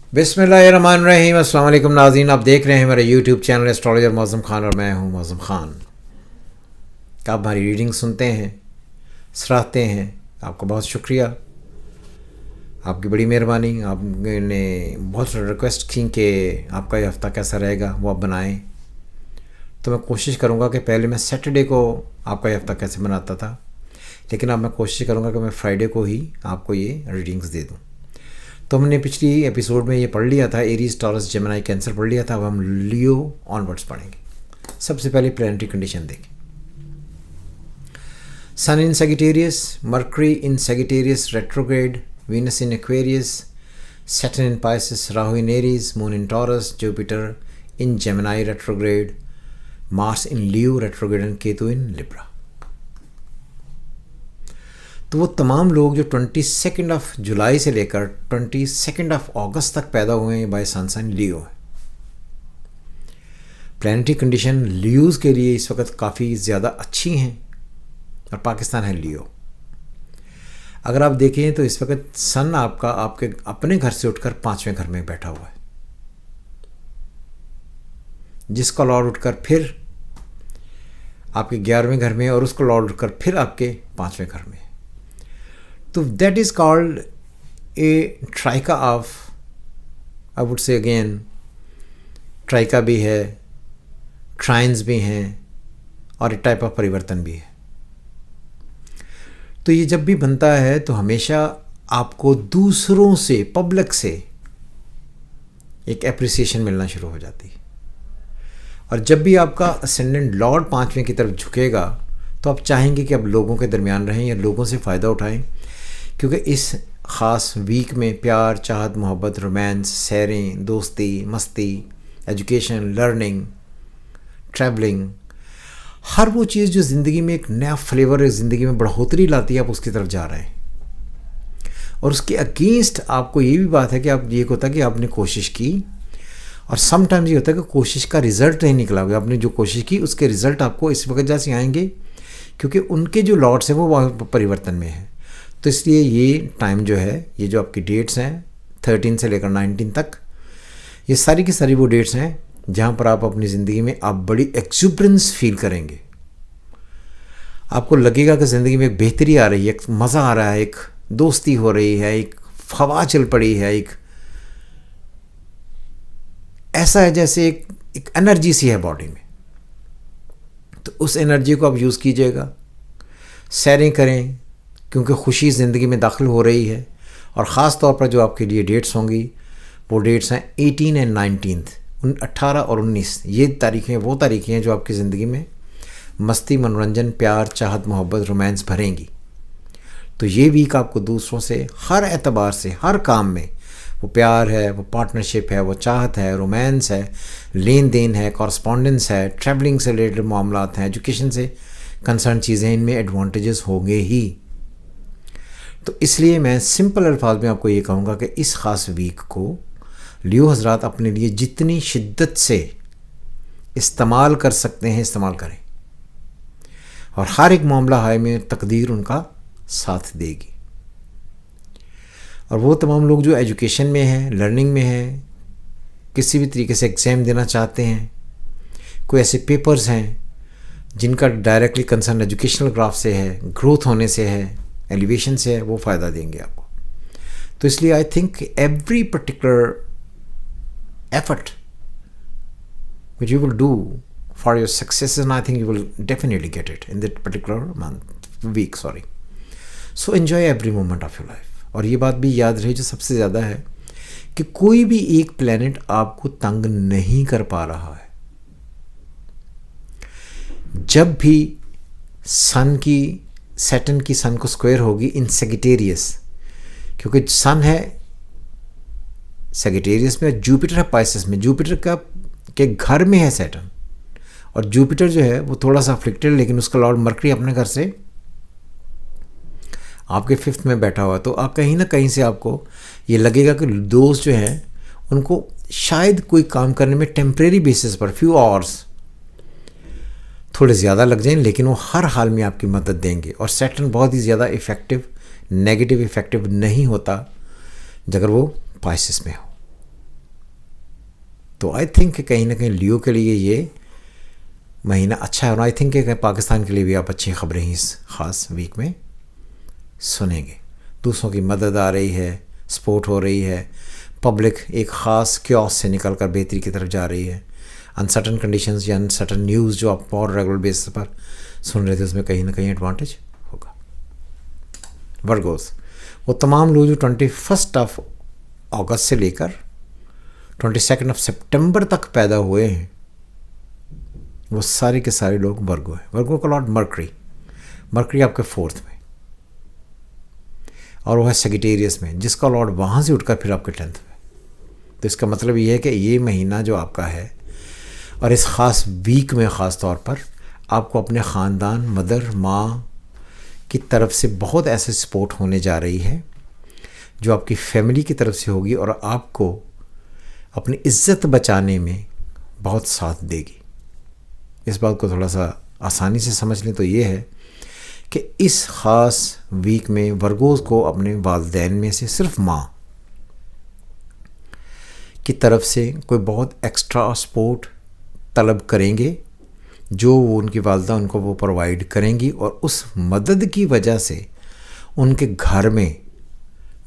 बिस्मिल्लाहिर्रहमानिर्रहीम। अस्सलाम वालेकुम नाज़रीन, आप देख रहे हैं मेरा YouTube channel astrologer Mauzam Khan और मैं हूं मौज़म खान। आप हमारी रीडिंग सुनते हैं, सराहते हैं, आपका बहुत शुक्रिया, आपकी बड़ी मेहरबानी। आपने बहुत रिक्वेस्ट की कि आपका ये हफ़्ता कैसा रहेगा वो आप बनाएं, तो मैं कोशिश करूंगा कि पहले मैं सैटरडे को आपका ये हफ़्ता कैसे बनाता था, लेकिन अब मैं कोशिश करूंगा कि मैं फ्राइडे को ही आपको ये रीडिंग्स दे दूं। तो हमने पिछली एपिसोड में ये पढ़ लिया था, एरीज, टॉरस, जेमिनी, कैंसर पढ़ लिया था। अब हम लियो ऑनवर्ड्स पढ़ेंगे। सबसे पहले प्लैनेटरी कंडीशन देखें। Sun in Sagittarius, Mercury in Sagittarius retrograde, Venus in Aquarius, Saturn in Pisces, Rahu in Aries, moon in Taurus, Jupiter in Gemini retrograde, Mars in Leo retrograde and Ketu in Libra. तो वो तमाम लोग जो 22 जुलाई से लेकर 22 अगस्त तक पैदा हुए हैं बाय सन साइन लियो है। प्लैनेटरी कंडीशन लियोज के लिए इस वक्त काफ़ी ज़्यादा अच्छी हैं और पाकिस्तान है लियो। अगर आप देखें तो इस वक्त सन आपका आपके अपने घर से उठकर 5वें घर में बैठा हुआ है, जिसका लॉर्ड उठकर फिर आपके 11वें घर में और उसका लॉर्ड उठकर फिर आपके 5वें घर में। तो दैट इज़ कॉल्ड ए ट्राइका of, I would say again, ट्राइका भी है, ट्राइन्स भी हैं और एक टाइप ऑफ परिवर्तन भी है। तो ये जब भी बनता है तो हमेशा आपको दूसरों से, पब्लिक से एक एप्रिसिएशन मिलना शुरू हो जाती है। और जब भी आपका असेंडेंट लॉर्ड 5वें की तरफ झुकेगा तो आप चाहेंगे कि अब लोगों के दरमियान रहें या लोगों से फ़ायदा उठाएं, क्योंकि इस ख़ास वीक में प्यार, चाहत, मोहब्बत, रोमांस, सैरें, दोस्ती, मस्ती, एजुकेशन, लर्निंग, ट्रैवलिंग, हर वो चीज़ जो ज़िंदगी में एक नया फ्लेवर है, ज़िंदगी में बढ़ोतरी लाती है, आप उसकी तरफ जा रहे हैं। और उसके अगेंस्ट आपको ये भी बात है कि आप ये होता है कि आपने कोशिश की और समटाइम्स ये होता है कि कोशिश का रिज़ल्ट नहीं निकला हुआ। आपने जो कोशिश की उसके रिज़ल्ट आपको इस वजह से आएंगे क्योंकि उनके जो लॉर्ड्स हैं वो परिवर्तन में है। तो इसलिए ये टाइम जो है, ये जो आपकी डेट्स हैं 13 से लेकर 19 तक, ये सारी की सारी वो डेट्स हैं जहाँ पर आप अपनी ज़िंदगी में आप बड़ी एक्सुबरेंस फील करेंगे। आपको लगेगा कि ज़िंदगी में एक बेहतरी आ रही है, एक मज़ा आ रहा है, एक दोस्ती हो रही है, एक हवा चल पड़ी है, एक ऐसा है जैसे एक एनर्जी सी है बॉडी में। तो उस एनर्जी को आप यूज़ कीजिएगा, सैरें करें, क्योंकि खुशी ज़िंदगी में दाखिल हो रही है। और ख़ास तौर पर जो आपके लिए डेट्स होंगी वो डेट्स हैं 18 एंड 19, 18 और 19। ये तारीखें वो तारीखें हैं जो आपकी ज़िंदगी में मस्ती, मनोरंजन, प्यार, चाहत, मोहब्बत, रोमांस भरेंगी। तो ये वीक आपको दूसरों से हर एतबार से, हर काम में, वो प्यार है, वो पार्टनरशिप है, वो चाहत है, रोमांस है, लेन देन है, कॉरस्पॉन्डेंस है, ट्रैवलिंग से रिलेटेड मामलात हैं, एजुकेशन से कंसर्न चीज़ें, इनमें एडवांटेजेस होंगे ही। तो इसलिए मैं सिंपल अल्फाज में आपको ये कहूँगा कि इस ख़ास वीक को लियो हज़रात अपने लिए जितनी शिद्दत से इस्तेमाल कर सकते हैं इस्तेमाल करें, और हर एक मामला हाय में तकदीर उनका साथ देगी। और वो तमाम लोग जो एजुकेशन में हैं, लर्निंग में हैं, किसी भी तरीके से एग्ज़ाम देना चाहते हैं, कोई ऐसे पेपर्स हैं जिनका डायरेक्टली कंसर्न एजुकेशनल ग्राफ से है, ग्रोथ होने से है, एलिवेशन से है, वो फ़ायदा देंगे आपको। तो इसलिए I think every particular effort which you will do for your successes, and I think you will definitely get it in that particular week. So enjoy every moment of your life. और ये बात भी याद रहे जो सबसे ज़्यादा है कि कोई भी एक प्लेनेट आपको तंग नहीं कर पा रहा है। जब भी सन की, सैटर्न की सन को स्क्वायर होगी इन सेजिटेरियस, क्योंकि सन है सेजिटेरियस में, जुपिटर है पाइसेस में। जुपिटर का के घर में है सैटर्न, और जुपिटर जो है वो थोड़ा सा अफ्लिक्टेड, लेकिन उसका लॉर्ड मर्करी अपने घर से आपके 5th में बैठा हुआ। तो आप कहीं ना कहीं से आपको ये लगेगा कि दोस्त जो हैं उनको शायद कोई काम करने में टेम्परेरी बेसिस पर फ्यू आवर्स थोड़े ज़्यादा लग जाएं, लेकिन वो हर हाल में आपकी मदद देंगे। और सैटर्न बहुत ही ज़्यादा इफ़ेक्टिव, नेगेटिव इफ़ेक्टिव नहीं होता अगर वो पाइसेस में हो। تو آئی تھنک کہ کہیں نہ کہیں لیو کے لیے یہ مہینہ اچھا ہے، اور آئی تھنک کہ پاکستان کے لیے بھی آپ اچھی خبریں اس خاص ویک میں سنیں گے. دوسروں کی مدد آ رہی ہے، سپورٹ ہو رہی ہے، پبلک ایک خاص کیوس سے نکل کر بہتری کی طرف جا رہی ہے. انسرٹن کنڈیشنز یا انسرٹن نیوز جو آپ اور ریگولر بیسس پر سن رہے تھے، اس میں کہیں نہ کہیں ایڈوانٹیج ہوگا. ورگوز وہ تمام لوگ جو 21 اگست سے لے کر 22 سپٹمبر تک پیدا ہوئے ہیں، وہ سارے کے سارے لوگ ورگو ہیں. ورگو کا لارڈ مرکری آپ کے 4th میں، اور وہ ہے سیگیٹیریس میں، جس کا لارڈ وہاں سے اٹھ کر پھر آپ کے 10th میں. تو اس کا مطلب یہ ہے کہ یہ مہینہ جو آپ کا ہے، اور اس خاص ویک میں خاص طور پر آپ کو اپنے خاندان، مدر، ماں کی طرف سے بہت ایسے سپورٹ ہونے جا رہی ہے جو آپ کی فیملی کی طرف سے ہوگی، اور آپ کو اپنی عزت بچانے میں بہت ساتھ دے گی. اس بات کو تھوڑا سا آسانی سے سمجھ لیں تو یہ ہے کہ اس خاص ویک میں ورگوز کو اپنے والدین میں سے صرف ماں کی طرف سے کوئی بہت ایکسٹرا سپورٹ طلب کریں گے، جو وہ ان کی والدہ ان کو وہ پرووائڈ کریں گی، اور اس مدد کی وجہ سے ان کے گھر میں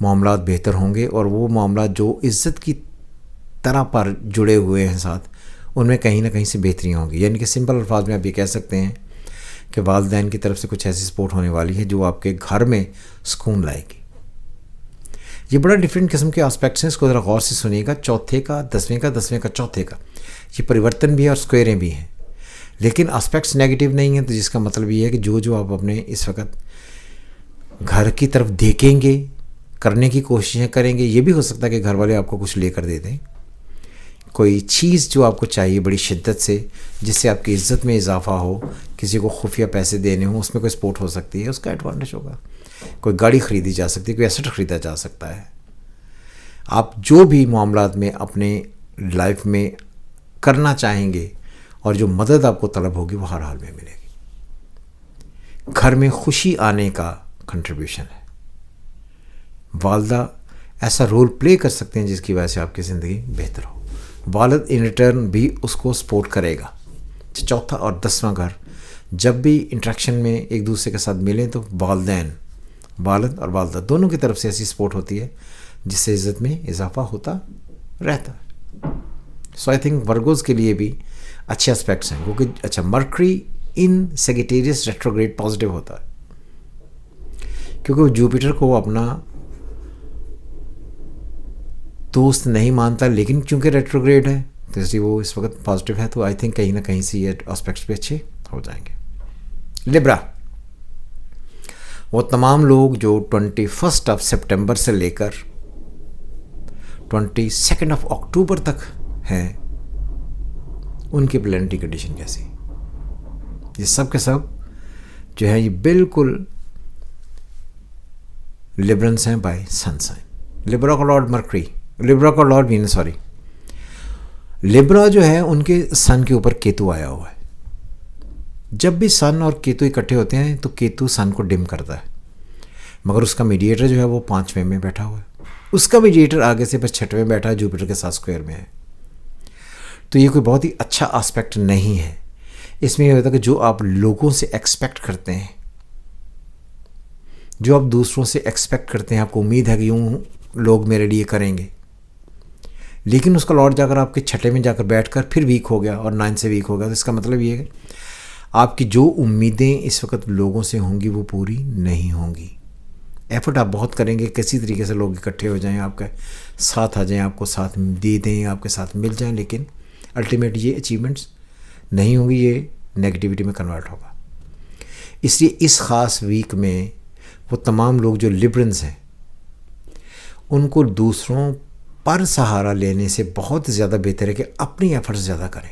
معاملات بہتر ہوں گے، اور وہ معاملات جو عزت کی طرح پر جڑے ہوئے ہیں ساتھ، ان میں کہیں نہ کہیں سے بہتری ہوں گی. یعنی کہ سمپل الفاظ میں آپ یہ کہہ سکتے ہیں کہ والدین کی طرف سے کچھ ایسی سپورٹ ہونے والی ہے جو آپ کے گھر میں سکون لائے گی. یہ بڑا ڈفرینٹ قسم کے آسپیکٹس ہیں، اس کو ذرا غور سے سنیے گا. چوتھے کا 10ویں کا 10ویں کا چوتھے کا یہ پریورتن بھی ہے اور اسکوئریں بھی ہیں، لیکن آسپیکٹس نیگیٹو نہیں ہیں. تو جس کا مطلب یہ ہے کہ جو آپ اپنے اس وقت گھر کی طرف دیکھیں گے، کرنے کی کوششیں کریں گے. یہ بھی ہو سکتا ہے کہ گھر والے آپ کو کچھ لے کر دے دیں، کوئی چیز جو آپ کو چاہیے بڑی شدت سے، جس سے آپ کی عزت میں اضافہ ہو، کسی کو خفیہ پیسے دینے ہوں، اس میں کوئی سپورٹ ہو سکتی ہے، اس کا ایڈوانٹیج ہوگا. کوئی گاڑی خریدی جا سکتی ہے، کوئی ایسٹ خریدا جا سکتا ہے. آپ جو بھی معاملات میں اپنے لائف میں کرنا چاہیں گے اور جو مدد آپ کو طلب ہوگی وہ ہر حال میں ملے گی. گھر میں خوشی آنے کا کنٹریبیوشن ہے. والدہ ایسا رول پلے کر سکتے ہیں جس کی وجہ سے آپ کی زندگی بہتر ہو. والد ان ریٹرن بھی اس کو سپورٹ کرے گا. چوتھا اور 10واں گھر جب بھی انٹریکشن میں ایک دوسرے کے ساتھ ملیں تو والد اور والدہ دونوں کی طرف سے ایسی سپورٹ ہوتی ہے جس سے عزت میں اضافہ ہوتا رہتا ہے. سو آئی تھنک ورگوز کے لیے بھی اچھے اسپیکٹس ہیں، کیونکہ اچھا مرکری ان سیگیٹیریس ریٹروگریڈ پازیٹیو ہوتا ہے، کیونکہ وہ جوپیٹر کو اپنا دوست نہیں مانتا، لیکن چونکہ ریٹروگریڈ ہے تو اس لیے وہ اس وقت پازیٹیو ہے. تو آئی تھنک کہیں نہ کہیں سے یہ اسپیکٹس بھی اچھے ہو جائیں گے. لیبرا وہ تمام لوگ جو 21 سپٹمبر سے لے کر 22 اکتوبر تک ہیں، ان کی پلانٹری کنڈیشن کیسی؟ یہ سب کے سب جو ہے یہ بالکل لیبرنس ہیں بائی سن سائن. لیبرا کا لارڈ مرکری، لیبرا کا لارڈ وینس، لیبرا جو ہے ان کے سن کے اوپر کیتو آیا ہوا ہے. جب بھی سن اور کیتو اکٹھے ہوتے ہیں تو کیتو سن کو ڈم کرتا ہے، مگر اس کا میڈیٹر جو ہے وہ 5ویں میں بیٹھا ہوا ہے. اس کا میڈیٹر آگے سے بس 6ویں بیٹھا ہے، جوپیٹر کے ساتھ اسکوائر میں ہے. تو یہ کوئی بہت ہی اچھا آسپیکٹ نہیں ہے. اس میں یہ ہوتا ہے کہ جو آپ لوگوں سے ایکسپیکٹ کرتے ہیں، جو آپ دوسروں سے ایکسپیکٹ کرتے ہیں، آپ کو امید ہے کہ یوں لوگ میرے لیے کریں گے، لیکن اس کا لارڈ جا کر آپ کے 6 میں جا کر بیٹھ کر پھر ویک ہو گیا اور 9 سے ویک ہو گیا. تو اس کا مطلب یہ ہے کہ آپ کی جو امیدیں اس وقت لوگوں سے ہوں گی وہ پوری نہیں ہوں گی. ایفرٹ آپ بہت کریں گے کسی طریقے سے لوگ اکٹھے ہو جائیں، آپ کے ساتھ آ جائیں، آپ کو ساتھ دے دیں، آپ کے ساتھ مل جائیں، لیکن الٹیمیٹ یہ اچیومنٹس نہیں ہوں گی، یہ نیگیٹیوٹی میں کنورٹ ہوگا. اس لیے اس خاص ویک میں وہ تمام لوگ جو لبرنس ہیں ان کو دوسروں پر سہارا لینے سے بہت زیادہ بہتر ہے کہ اپنی ایفرٹس زیادہ کریں.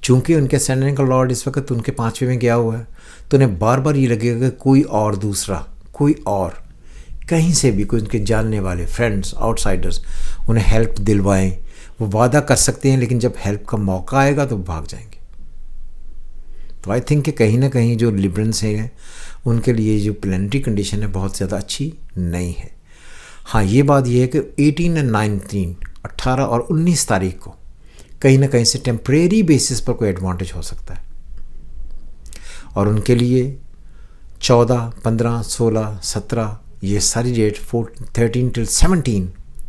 چونکہ ان کے اسینڈنٹ کا لارڈ اس وقت ان کے 5ویں میں گیا ہوا ہے، تو انہیں بار بار یہ لگے گا کہ کوئی اور دوسرا، کوئی اور کہیں سے بھی کوئی ان کے جاننے والے فرینڈس، آؤٹ سائڈرز انہیں ہیلپ دلوائیں. وہ وعدہ کر سکتے ہیں لیکن جب ہیلپ کا موقع آئے گا تو بھاگ جائیں گے. تو آئی تھنک کہ کہیں نہ کہیں جو لبرنس ہیں ان کے لیے جو پلانٹری کنڈیشن ہے بہت زیادہ اچھی نہیں ہے. ہاں یہ بات یہ ہے کہ 18 اور 19 18 और 19 तारीख को कहीं ना कहीं से टेम्परेरी बेसिस पर कोई एडवांटेज हो सकता है, और उनके लिए 14, 15, 16, 17 ये सारी date 13 till 17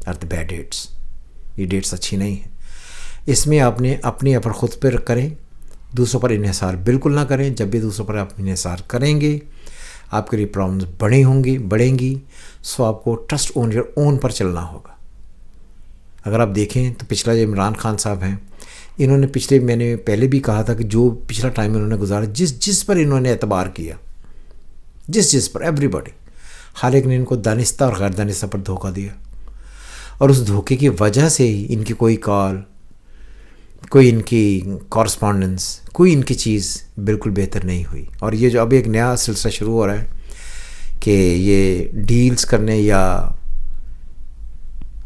are the bad dates. ये डेट्स अच्छी नहीं है। इसमें आपने अपने ऊपर खुद पर करें, दूसरों पर इन्हिसार बिल्कुल ना करें। जब भी दूसरों पर आप इन्हिसार करेंगे आपके लिए प्रॉब्लम्स बढ़ेंगी। सो आपको ट्रस्ट ऑन योर ओन पर चलना होगा। अगर आप देखें तो पिछला जो इमरान खान साहब हैं, इन्होंने मैंने पहले भी कहा था कि जो पिछला टाइम इन्होंने गुजारा, जिस पर इन्होंने एतबार किया, जिस पर एवरीबॉडी, हर एक ने इनको दानिस्ता और गैर दानिस्ता पर धोखा दिया, और उस धोखे की वजह से ही इनकी कोई कॉल, कोई इनकी कॉरस्पॉन्डेंस, कोई इनकी चीज़ बिल्कुल बेहतर नहीं हुई। और ये जो अब एक नया सिलसिला शुरू हो रहा है कि ये डील्स करने या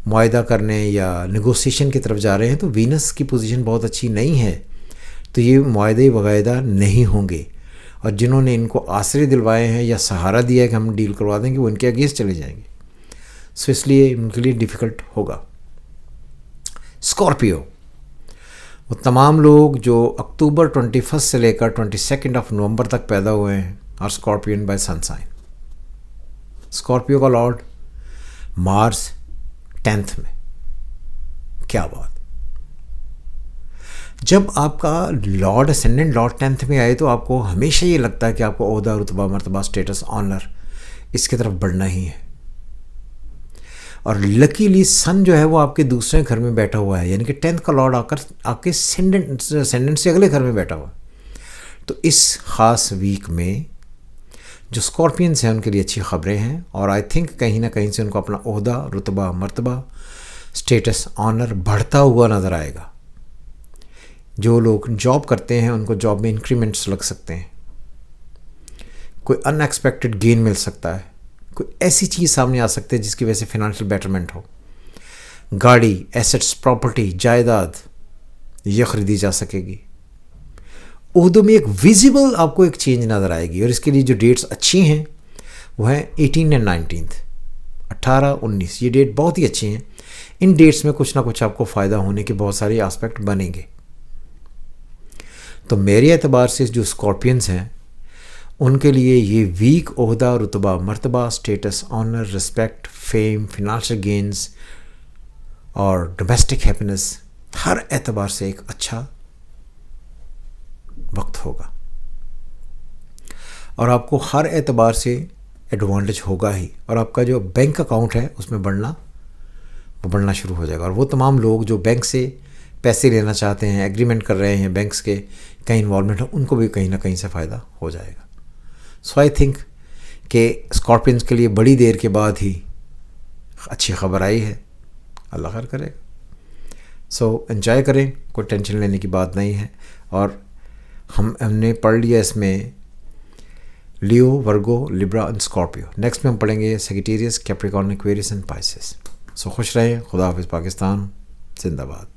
मुआहदा करने या नेगोशिएशन की तरफ जा रहे हैं, तो वीनस की पोजीशन बहुत अच्छी नहीं है, तो ये मुआहदे वगैरह नहीं होंगे। और जिन्होंने इनको आसरे दिलवाए हैं या सहारा दिया है कि हम डील करवा देंगे, वो इनके अगेंस्ट चले जाएंगे। सो इसलिए उनके लिए डिफ़िकल्ट होगा। स्कॉर्पियो, वो तमाम लोग जो अक्टूबर 21 से लेकर 22 नवंबर तक पैदा हुए हैं, और scorpion by sun sign. Scorpio का लॉर्ड मार्स 10th में। क्या बात! जब आपका लॉर्ड असेंडेंट लॉर्ड 10th में आए तो आपको हमेशा ये लगता है कि आपको ओहदा, रुतबा, मर्तबा, स्टेटस, ऑनर इसकी तरफ बढ़ना ही है। और लकीली सन जो है वो आपके दूसरे घर में बैठा हुआ है, यानी कि 10th का लॉर्ड आकर आपके असेंडेंट से अगले घर में बैठा हुआ है। तो इस ख़ास वीक में जो स्कॉर्पियंस हैं उनके लिए अच्छी ख़बरें हैं, और आई थिंक कहीं ना कहीं से उनको अपना ओहदा, रुतबा, मर्तबा, स्टेटस, ऑनर बढ़ता हुआ नज़र आएगा। जो लोग जॉब करते हैं उनको जॉब में इंक्रीमेंट्स लग सकते हैं, कोई अनएक्सपेक्टेड गेन मिल सकता है, कोई ऐसी चीज़ सामने आ सकती है जिसकी वजह से फिनंशियल बेटरमेंट हो। गाड़ी, एसेट्स, प्रॉपर्टी, जायदाद ये ख़रीदी जा सकेगी। ओहदों में एक विजिबल आपको एक चेंज नज़र आएगी, और इसके लिए जो डेट्स अच्छी हैं वो हैं 18 और 19, 18, 19 ये डेट बहुत ही अच्छी हैं। इन डेट्स में कुछ ना कुछ आपको फ़ायदा होने के बहुत सारे एस्पेक्ट बनेंगे। तो मेरे एतबार से जो स्कॉर्पियंस हैं उनके लिए ये वीक ओहदा, रुतबा, मर्तबा, status, honour, respect, fame, financial gains और डोमेस्टिक हैप्पीनेस हर एतबार से एक अच्छा वक्त होगा, और आपको हर एतबार से एडवांटेज होगा ही। और आपका जो बैंक अकाउंट है उसमें बढ़ना शुरू हो जाएगा। और वो तमाम लोग जो बैंक से पैसे लेना चाहते हैं, एग्रीमेंट कर रहे हैं, बैंक्स के कहीं इन्वॉल्वमेंट है, उनको भी कहीं ना कहीं से फ़ायदा हो जाएगा। सो आई थिंक कि स्कॉर्पियंस के लिए बड़ी देर के बाद ही अच्छी खबर आई है। अल्लाह खैर करेगा। सो एंजॉय करें, कोई टेंशन लेने की बात नहीं है। और हमने पढ़ लिया इसमें Leo, Virgo, Libra and Scorpio. Next में हम पढ़ेंगे Sagittarius, Capricorn, Aquarius and Pisces. So खुश रहें। खुदा हाफिज़। पाकिस्तान जिंदाबाद।